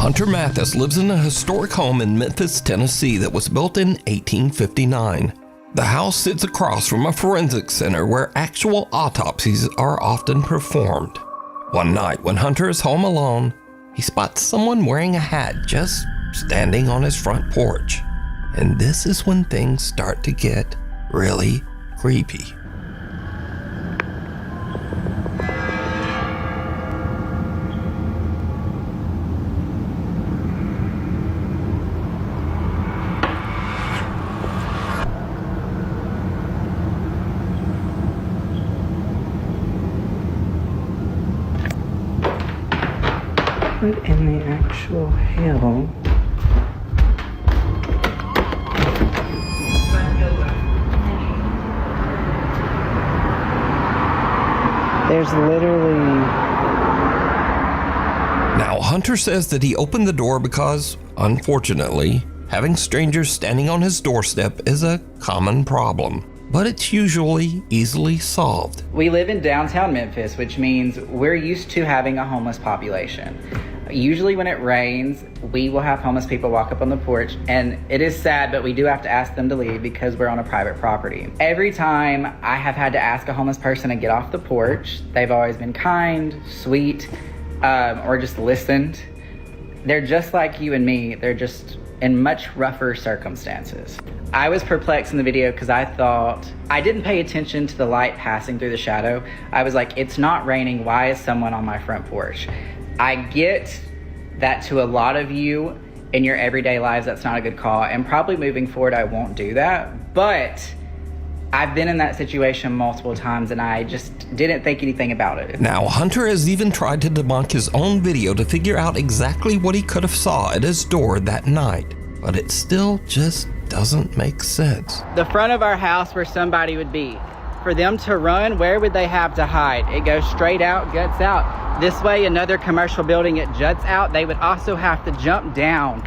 Hunter Mathis lives in a historic home in Memphis, Tennessee that was built in 1859. The house sits across from a forensic center where actual autopsies are often performed. One night when Hunter is home alone, he spots someone wearing a hat just standing on his front porch. And this is when things start to get really creepy. What in the actual hell? There's literally... Now, Hunter says that he opened the door because, unfortunately, having strangers standing on his doorstep is a common problem. But it's usually easily solved. We live in downtown Memphis, which means we're used to having a homeless population. Usually when it rains, we will have homeless people walk up on the porch, and it is sad, but we do have to ask them to leave because we're on a private property. Every time I have had to ask a homeless person to get off the porch, they've always been kind, sweet, or just listened. They're just like you and me. They're just in much rougher circumstances. I was perplexed in the video because I didn't pay attention to the light passing through the shadow. I was like, it's not raining. Why is someone on my front porch? I get that to a lot of you in your everyday lives, that's not a good call. And probably moving forward, I won't do that. But I've been in that situation multiple times and I just didn't think anything about it. Now, Hunter has even tried to debunk his own video to figure out exactly what he could have saw at his door that night. But it still just doesn't make sense. The front of our house where somebody would be. For them to run, where would they have to hide? It goes straight out, guts out. This way, another commercial building, it juts out. They would also have to jump down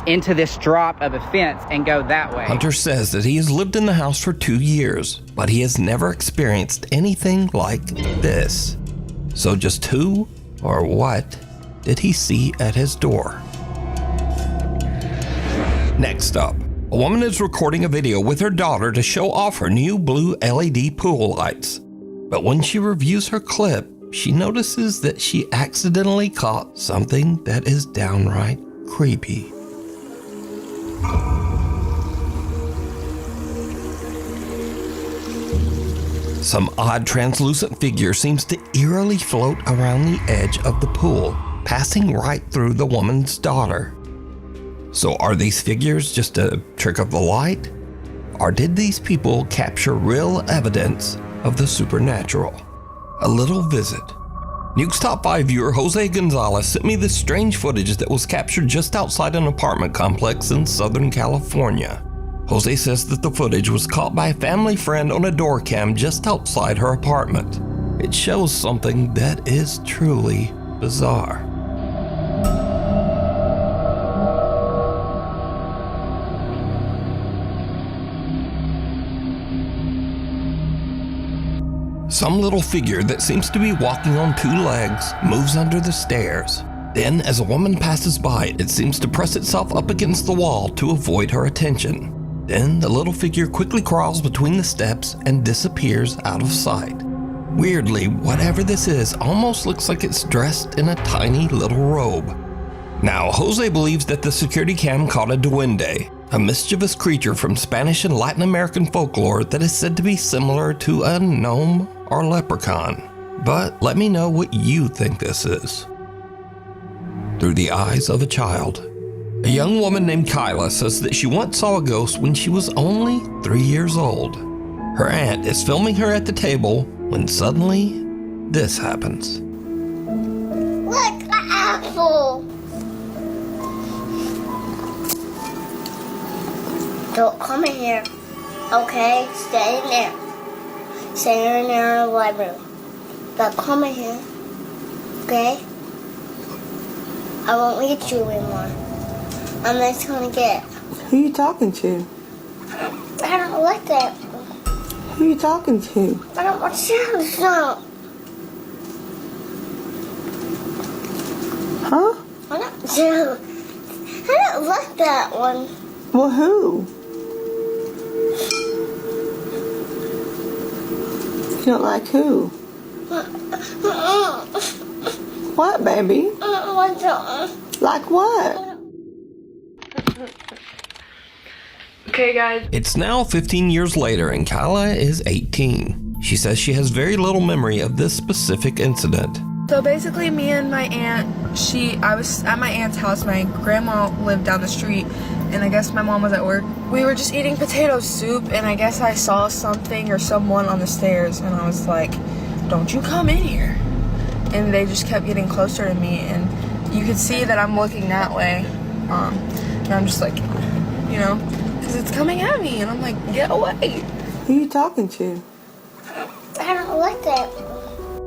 into this drop of a fence and go that way. Hunter says that he has lived in the house for 2 years, but he has never experienced anything like this. So just who or what did he see at his door? Next up, a woman is recording a video with her daughter to show off her new blue LED pool lights. But when she reviews her clip, she notices that she accidentally caught something that is downright creepy. Some odd translucent figure seems to eerily float around the edge of the pool, passing right through the woman's daughter. So are these figures just a trick of the light? Or did these people capture real evidence of the supernatural? A little visit. Nukes Top 5 viewer Jose Gonzalez sent me this strange footage that was captured just outside an apartment complex in Southern California. Jose says that the footage was caught by a family friend on a door cam just outside her apartment. It shows something that is truly bizarre. Some little figure that seems to be walking on 2 legs moves under the stairs. Then, as a woman passes by, it seems to press itself up against the wall to avoid her attention. Then, the little figure quickly crawls between the steps and disappears out of sight. Weirdly, whatever this is almost looks like it's dressed in a tiny little robe. Now, Jose believes that the security cam caught a duende, a mischievous creature from Spanish and Latin American folklore that is said to be similar to a gnome or leprechaun. But let me know what you think this is. Through the eyes of a child. A young woman named Kyla says that she once saw a ghost when she was only 3 years old. Her aunt is filming her at the table when suddenly this happens. Look, the apple! Don't come in here, okay? Stay in there. Stay in there in the living room. Don't come in here, okay? I won't eat you anymore. I'm just gonna get. Who you talking to? I don't like that. Who you talking to? I don't want to see no. Huh? I don't So, I don't like that one. Well, who? You don't like who? What, baby? Like what? Okay, guys. It's now 15 years later and Kyla is 18. She says she has very little memory of this specific incident. So basically, me and my aunt, I was at my aunt's house. My grandma lived down the street, and I guess my mom was at work. We were just eating potato soup, and I guess I saw something or someone on the stairs, and I was like, don't you come in here. And they just kept getting closer to me, and you could see that I'm looking that way. And I'm just like, you know, because it's coming at me, and I'm like, get away. Who you talking to? I don't like that.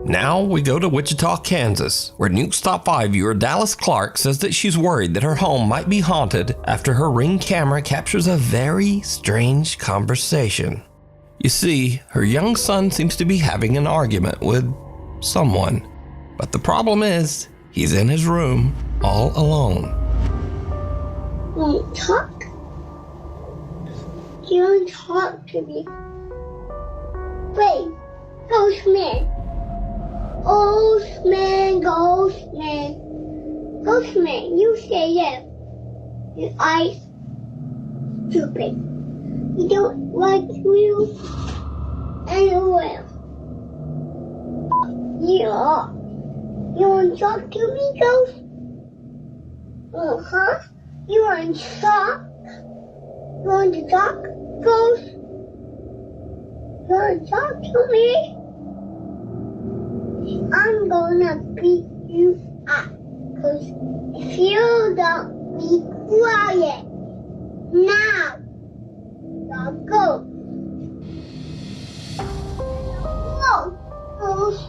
Now we go to Wichita, Kansas, where Nukes Top 5 viewer Dallas Clark says that she's worried that her home might be haunted after her Ring camera captures a very strange conversation. You see, her young son seems to be having an argument with someone. But the problem is, he's in his room all alone. Won't talk? You don't talk to me. Wait, ghost man. Ghost man, ghost man. Ghost man, you say yes. Your eyes stupid. You don't like you anywhere. Yeah. You want to talk to me, ghost? Uh-huh. You want to talk? You want to talk, ghost? You want to talk to me? I'm gonna beat you up. Cause if you don't be quiet now, I'll go. No, ghost.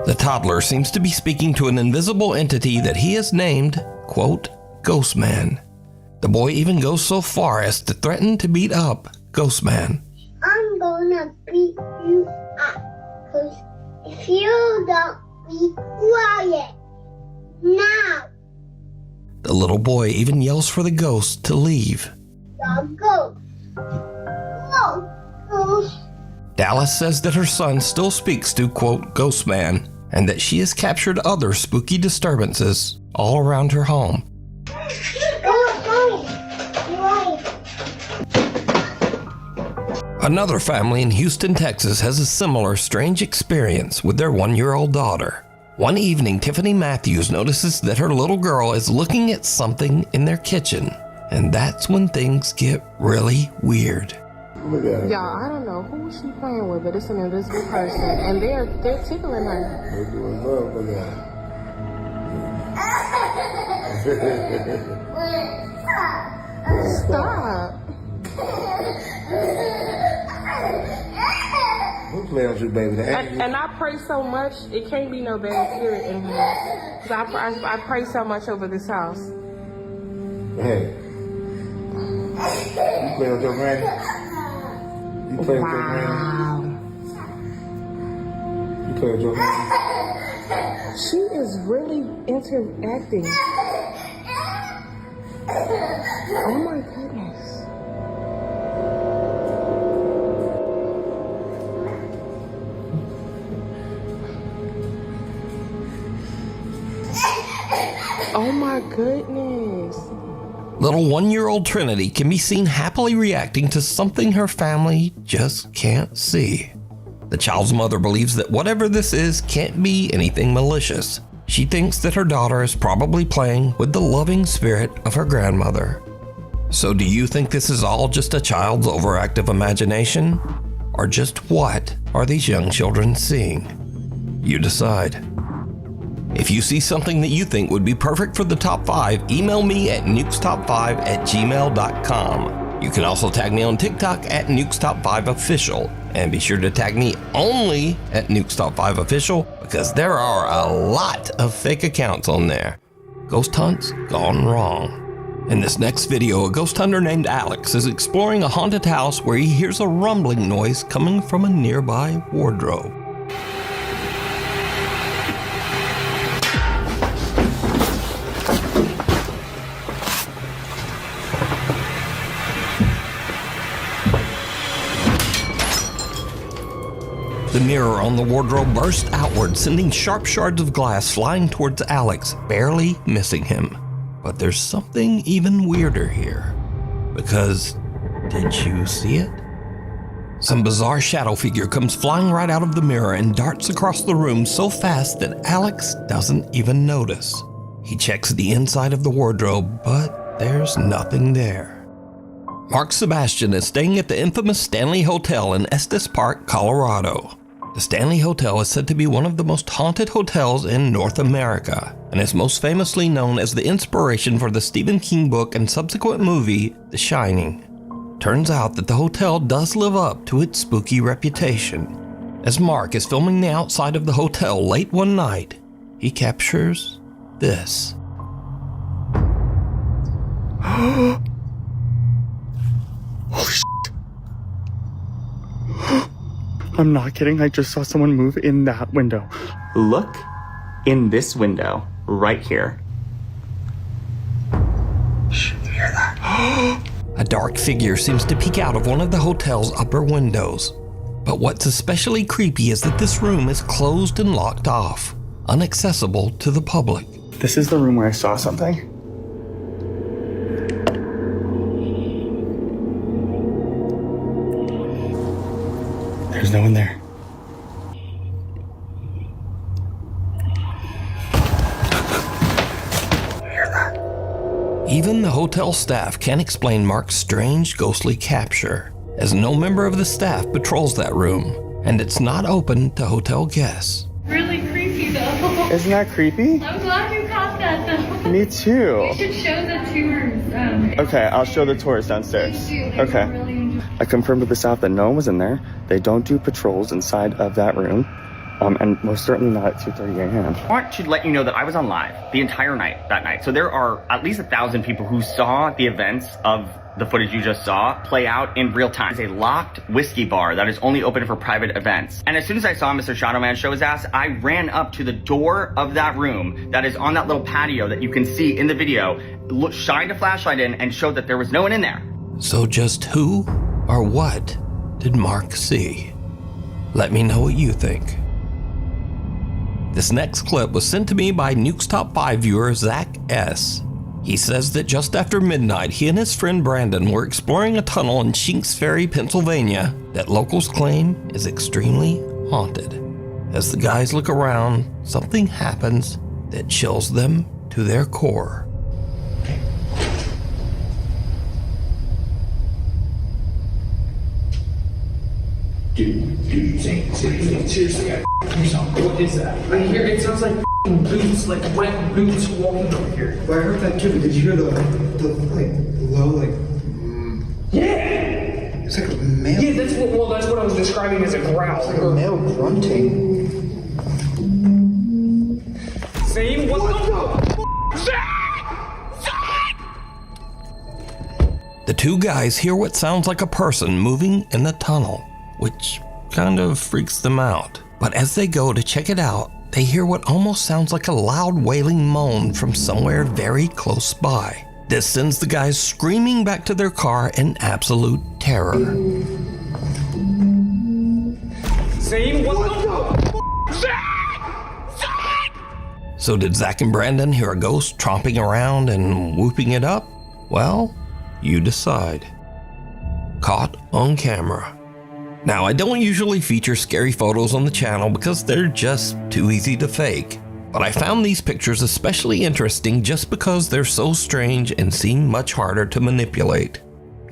The toddler seems to be speaking to an invisible entity that he has named, quote, Ghost Man. The boy even goes so far as to threaten to beat up Ghost Man. I'm gonna beat you up. Cause if you don't be quiet now, The little boy even yells for the ghost to leave. I'll go. No, ghost. Dallas says that her son still speaks to, quote, Ghost Man, and that she has captured other spooky disturbances all around her home. Another family in Houston, Texas has a similar strange experience with their 1-year-old daughter. One evening, Tiffany Matthews notices that her little girl is looking at something in their kitchen, and that's when things get really weird. Look at her. Y'all, I don't know who she playing with, but it's an invisible person, and they're tickling her. They're doing love. Look at her. Stop. Who playing with you, baby? And I pray so much, it can't be no bad spirit in here. 'Cause I pray so much over this house. Hey. You playing with your granny? You play with your granny? Wow. You play with your granny? She is really interacting. Oh my goodness. Oh my goodness. Little 1-year-old Trinity can be seen happily reacting to something her family just can't see. The child's mother believes that whatever this is can't be anything malicious. She thinks that her daughter is probably playing with the loving spirit of her grandmother. So do you think this is all just a child's overactive imagination? Or just what are these young children seeing? You decide. If you see something that you think would be perfect for the top 5, email me at nukestop5@gmail.com. You can also tag me on TikTok at NukesTop5Official. And be sure to tag me only at NukesTop5Official because there are a lot of fake accounts on there. Ghost hunts gone wrong. In this next video, a ghost hunter named Alex is exploring a haunted house where he hears a rumbling noise coming from a nearby wardrobe. mirror on the wardrobe burst outward, sending sharp shards of glass flying towards Alex, barely missing him. But there's something even weirder here. Because, did you see it? Some bizarre shadow figure comes flying right out of the mirror and darts across the room so fast that Alex doesn't even notice. He checks the inside of the wardrobe, but there's nothing there. Mark Sebastian is staying at the infamous Stanley Hotel in Estes Park, Colorado. The Stanley Hotel is said to be one of the most haunted hotels in North America, and is most famously known as the inspiration for the Stephen King book and subsequent movie, The Shining. Turns out that the hotel does live up to its spooky reputation. As Mark is filming the outside of the hotel late one night, he captures this. Oh shit. I'm not kidding, I just saw someone move in that window. Look in this window, right here. Shh, you hear that? A dark figure seems to peek out of one of the hotel's upper windows. But what's especially creepy is that this room is closed and locked off, inaccessible to the public. This is the room where I saw something. There's no one there. Even the hotel staff can't explain Mark's strange, ghostly capture, as no member of the staff patrols that room, and it's not open to hotel guests. Really creepy though. Isn't that creepy? I'm glad you caught that though. Me too. You should show the tours. Okay, I'll show the tours downstairs. Okay. Really I confirmed with the staff that no one was in there. They don't do patrols inside of that room. And most certainly not at 2:30 a.m. I want to let you know that I was on live the entire night that night. So there are at least 1,000 people who saw the events of the footage you just saw play out in real time. It's a locked whiskey bar that is only open for private events. And as soon as I saw Mr. Shadow Man show his ass, I ran up to the door of that room that is on that little patio that you can see in the video, shined a flashlight in and showed that there was no one in there. So just who or what did Mark see? Let me know what you think. This next clip was sent to me by Nukes Top 5 viewer Zach S. He says that just after midnight, he and his friend Brandon were exploring a tunnel in Shinks Ferry, Pennsylvania, that locals claim is extremely haunted. As the guys look around, something happens that chills them to their core. Dude, seriously, what is that? I hear it sounds like boots, like wet boots walking over here. Well, I heard that too, but did you hear the low, Yeah! It's like a male. Yeah, that's what I was describing as a growl. It's like a male grunting. Same? What the The two guys hear what sounds like a person moving in the tunnel, which kind of freaks them out. But as they go to check it out, they hear what almost sounds like a loud wailing moan from somewhere very close by. This sends the guys screaming back to their car in absolute terror. Same? So did Zach and Brandon hear a ghost tromping around and whooping it up? Well, you decide. Caught on camera. Now, I don't usually feature scary photos on the channel because they're just too easy to fake. But I found these pictures especially interesting just because they're so strange and seem much harder to manipulate.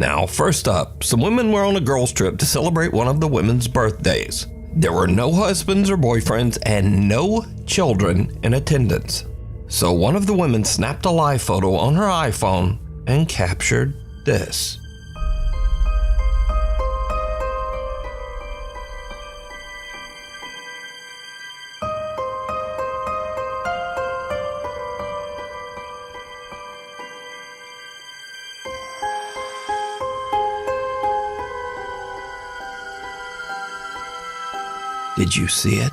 Now, first up, some women were on a girls' trip to celebrate one of the women's birthdays. There were no husbands or boyfriends and no children in attendance. So one of the women snapped a live photo on her iPhone and captured this. Did you see it?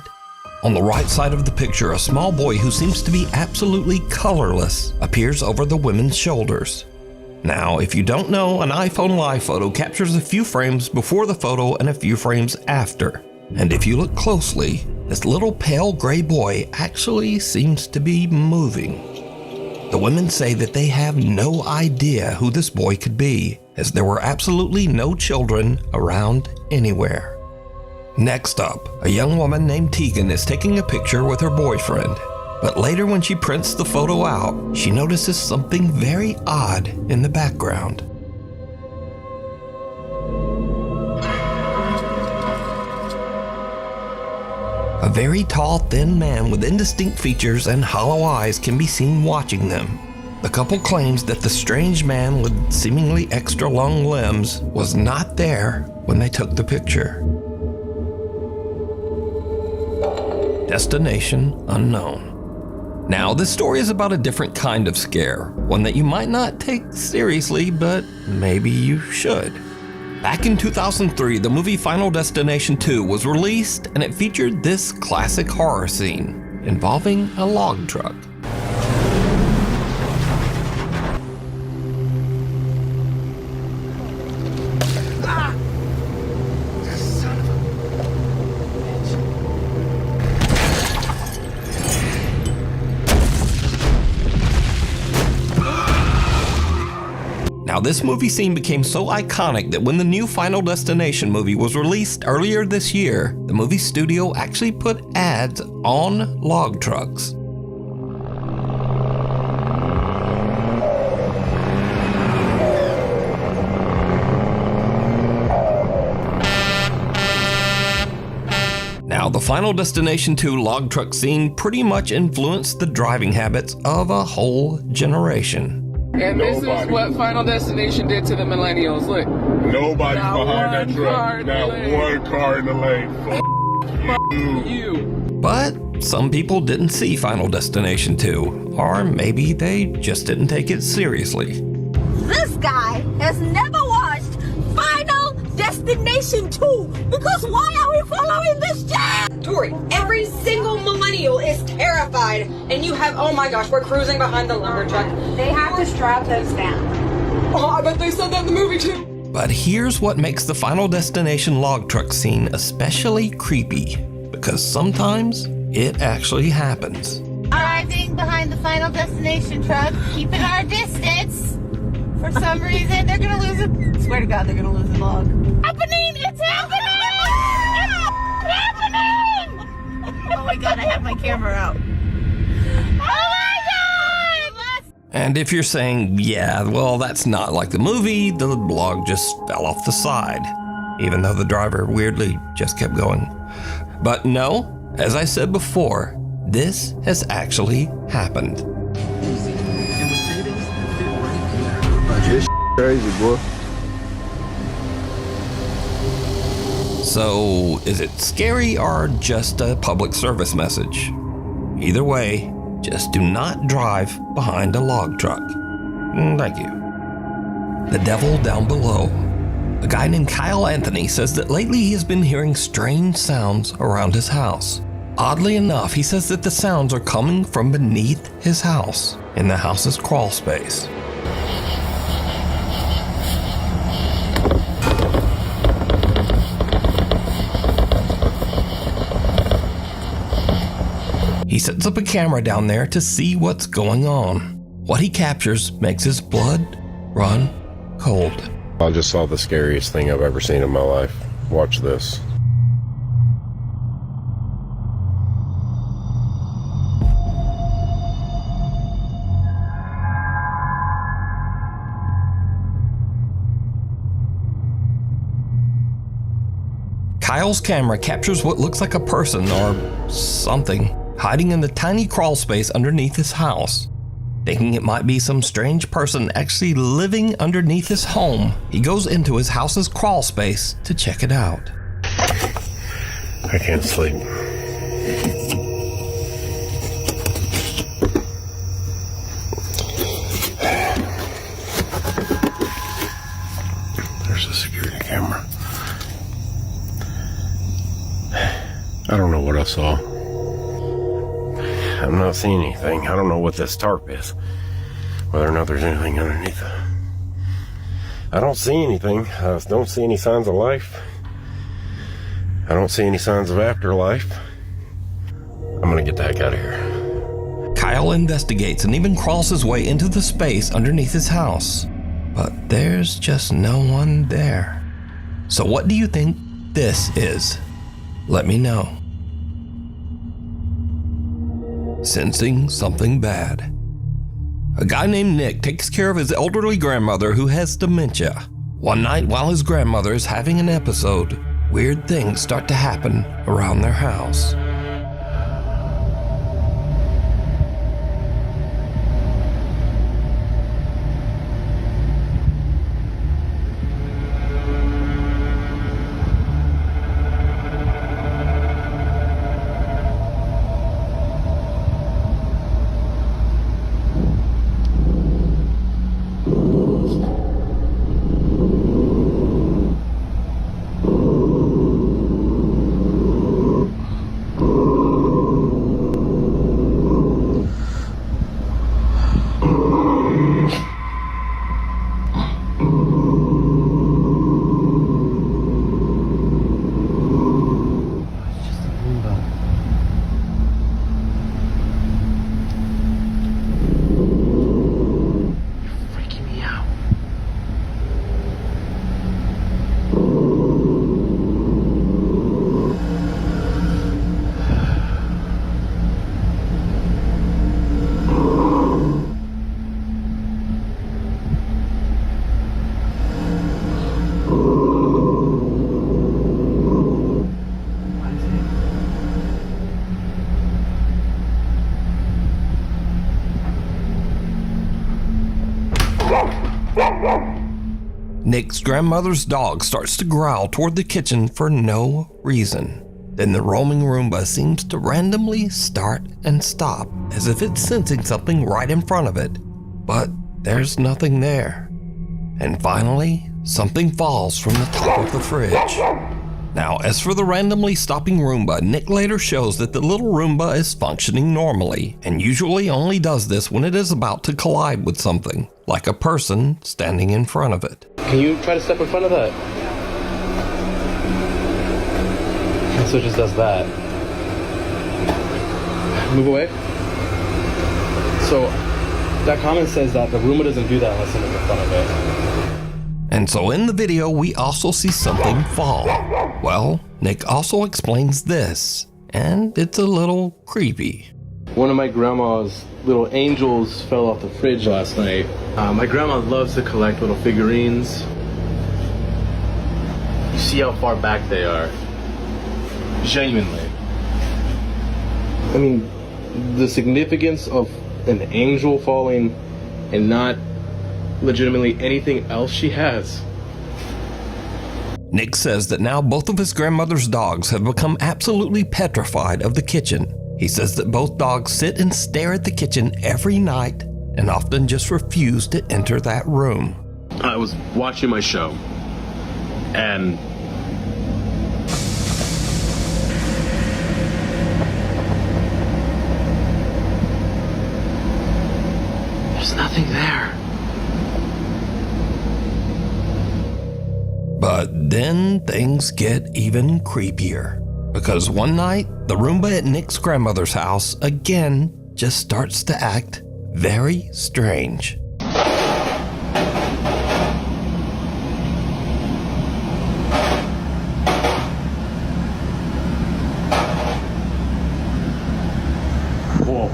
On the right side of the picture, a small boy who seems to be absolutely colorless appears over the women's shoulders. Now, if you don't know, an iPhone live photo captures a few frames before the photo and a few frames after. And if you look closely, this little pale gray boy actually seems to be moving. The women say that they have no idea who this boy could be, as there were absolutely no children around anywhere. Next up, a young woman named Tegan is taking a picture with her boyfriend. But later when she prints the photo out, she notices something very odd in the background. A very tall, thin man with indistinct features and hollow eyes can be seen watching them. The couple claims that the strange man with seemingly extra long limbs was not there when they took the picture. Destination unknown. Now, this story is about a different kind of scare, one that you might not take seriously, but maybe you should. Back in 2003, the movie Final Destination 2 was released, and it featured this classic horror scene involving a log truck. Now, this movie scene became so iconic that when the new Final Destination movie was released earlier this year, the movie studio actually put ads on log trucks. Now, the Final Destination 2 log truck scene pretty much influenced the driving habits of a whole generation. And this is what Final Destination did to the millennials. Look. Nobody's behind that truck. Not one car in the lane. F you. But some people didn't see Final Destination 2, or maybe they just didn't take it seriously. This guy has never watched Final Destination 2 because why are we following this jam? Tori, every single millennial is terrified, and you have, oh my gosh, we're cruising behind the lumber truck. They have to strap those down. Oh, I bet they said that in the movie too. But here's what makes the Final Destination log truck scene especially creepy, because sometimes it actually happens. Arriving behind the Final Destination truck, keeping our distance. For some reason, they're gonna lose it. Swear to God, they're gonna lose a log. Happening! It's happening! It's happening! Oh my God, I have my camera out. Oh my God! And if you're saying, yeah, well, that's not like the movie, the log just fell off the side, even though the driver weirdly just kept going. But no, as I said before, this has actually happened. This crazy, boy. So, is it scary or just a public service message? Either way, just do not drive behind a log truck. Thank you. The devil down below. A guy named Kyle Anthony says that lately he has been hearing strange sounds around his house. Oddly enough, he says that the sounds are coming from beneath his house, in the house's crawl space. He sets up a camera down there to see what's going on. What he captures makes his blood run cold. I just saw the scariest thing I've ever seen in my life. Watch this. Kyle's camera captures what looks like a person or something hiding in the tiny crawl space underneath his house. Thinking it might be some strange person actually living underneath his home, he goes into his house's crawl space to check it out. I can't sleep. There's a security camera. I don't know what I saw. I'm not seeing anything. I don't know what this tarp is. Whether or not there's anything underneath it. I don't see anything. I don't see any signs of life. I don't see any signs of afterlife. I'm gonna get the heck out of here. Kyle investigates and even crawls his way into the space underneath his house. But there's just no one there. So what do you think this is? Let me know. Sensing something bad. A guy named Nick takes care of his elderly grandmother who has dementia. One night while his grandmother is having an episode, weird things start to happen around their house. Nick's grandmother's dog starts to growl toward the kitchen for no reason. Then the roaming Roomba seems to randomly start and stop, as if it's sensing something right in front of it. But there's nothing there. And finally, something falls from the top of the fridge. Now, as for the randomly stopping Roomba, Nick later shows that the little Roomba is functioning normally, and usually only does this when it is about to collide with something, like a person standing in front of it. Can you try to step in front of that? So it just does that. Move away. So that comment says that the Roomba doesn't do that unless someone's in front of it. And so in the video, we also see something fall. Well, Nick also explains this, and it's a little creepy. One of my grandma's little angels fell off the fridge last night. My grandma loves to collect little figurines. You see how far back they are. Genuinely. I mean, the significance of an angel falling and not legitimately anything else she has. Nick says that now both of his grandmother's dogs have become absolutely petrified of the kitchen. He says that both dogs sit and stare at the kitchen every night and often just refuse to enter that room. I was watching my show and there's nothing there. But then things get even creepier. Because one night, the Roomba at Nick's grandmother's house again just starts to act very strange. Whoa.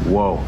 Whoa.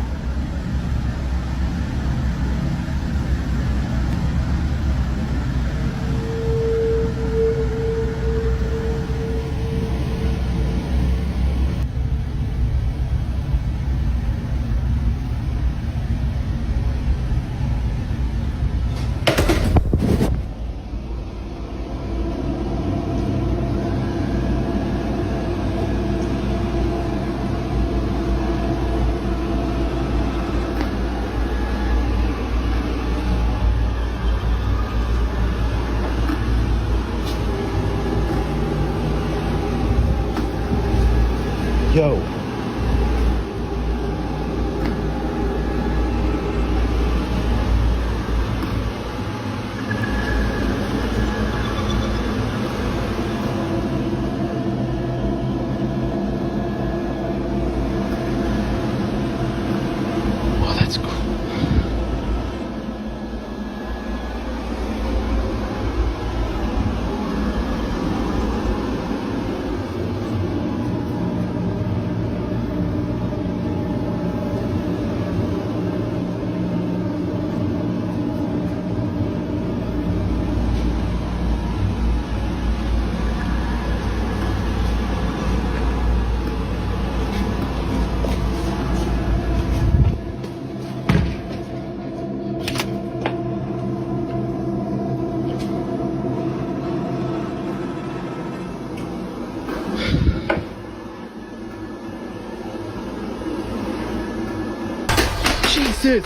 Jesus!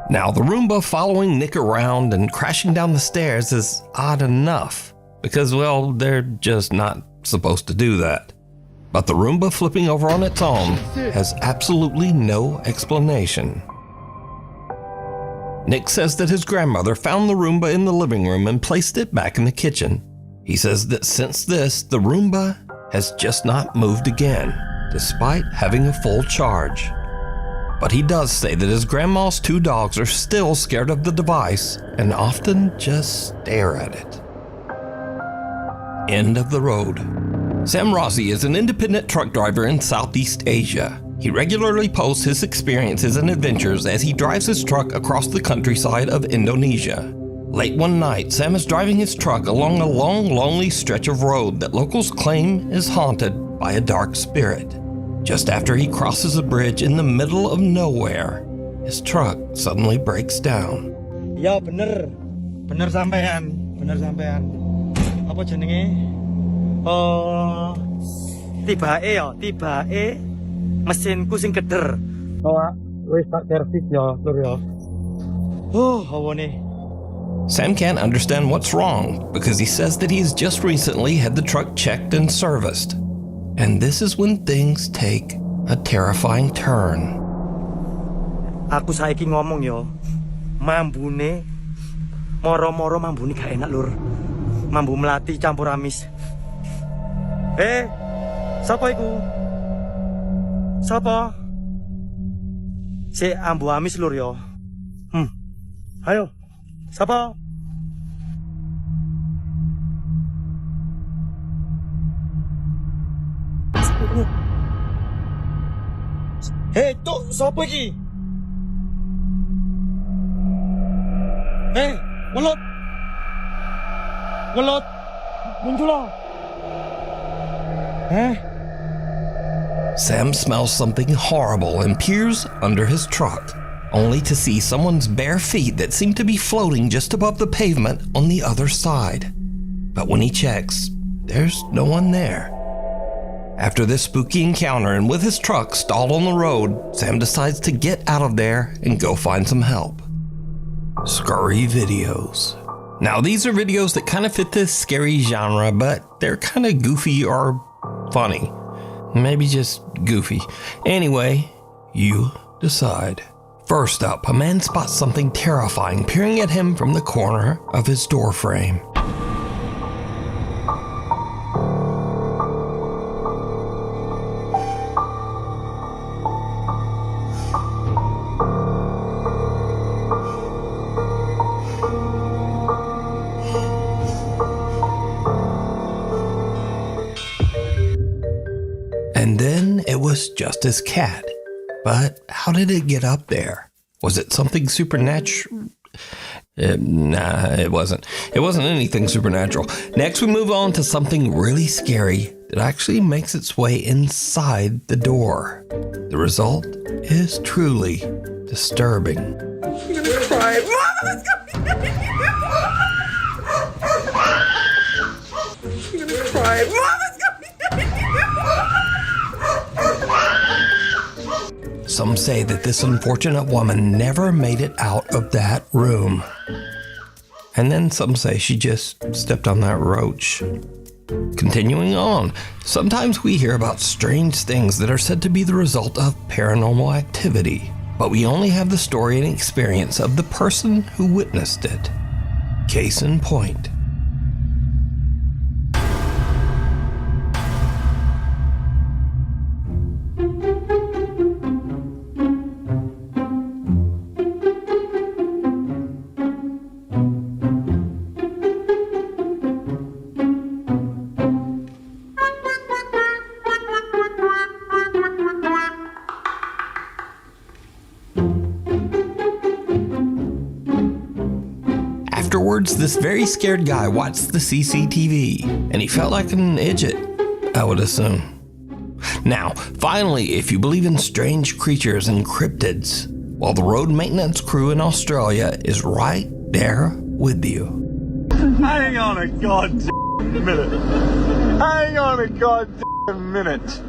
Now, the Roomba following Nick around and crashing down the stairs is odd enough, because, well, they're just not supposed to do that. But the Roomba flipping over on its own has absolutely no explanation. Nick says that his grandmother found the Roomba in the living room and placed it back in the kitchen. He says that since this, the Roomba has just not moved again, despite having a full charge. But he does say that his grandma's 2 dogs are still scared of the device and often just stare at it. End of the road. Sam Rossi is an independent truck driver in Southeast Asia. He regularly posts his experiences and adventures as he drives his truck across the countryside of Indonesia. Late one night, Sam is driving his truck along a long, lonely stretch of road that locals claim is haunted by a dark spirit. Just after he crosses a bridge in the middle of nowhere, his truck suddenly breaks down. Ya bener sampean. Apa jenenge? Tibae mesinku sing keder. Oh, wis tak servis ya, Lur ya. Hawane. Sam can't understand what's wrong because he says that he's just recently had the truck checked and serviced. And this is when things take a terrifying turn. Aku saiki ngomong yo, mambune moro-moro mambune gak enak, Lur. Mambu melati campur amis. Sapa iku? Sapa? Si ambu amis, Lur yo. Ayo. Sapa? Tuk, sapa iki? Welut. Muncul. Sam smells something horrible and peers under his truck, only to see someone's bare feet that seem to be floating just above the pavement on the other side. But when he checks, there's no one there. After this spooky encounter and with his truck stalled on the road, Sam decides to get out of there and go find some help. Scary videos. Now, these are videos that kind of fit this scary genre, but they're kind of goofy or funny. Maybe just goofy. Anyway, you decide. First up, a man spots something terrifying peering at him from the corner of his door frame. And then it was just his cat. But how did it get up there? Was it something supernatural? Nah, it wasn't. It wasn't anything supernatural. Next, we move on to something really scary that actually makes its way inside the door. The result is truly disturbing. I'm gonna cry. Mama, let's go. I'm gonna cry. Mama, let's go. Some say that this unfortunate woman never made it out of that room. And then some say she just stepped on that roach. Continuing on, sometimes we hear about strange things that are said to be the result of paranormal activity, but we only have the story and experience of the person who witnessed it. Case in point. Afterwards, this very scared guy watched the CCTV, and he felt like an idiot, I would assume. Now, finally, if you believe in strange creatures and cryptids, well, the road maintenance crew in Australia is right there with you. Hang on a goddamn minute. Hang on a goddamn minute.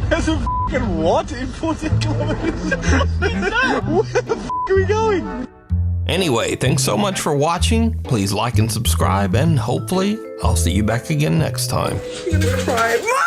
There's a fucking what in 40 kilometers? Where the fuck are we going? Anyway, thanks so much for watching. Please like and subscribe, and hopefully I'll see you back again next time. I'm gonna cry. Mom!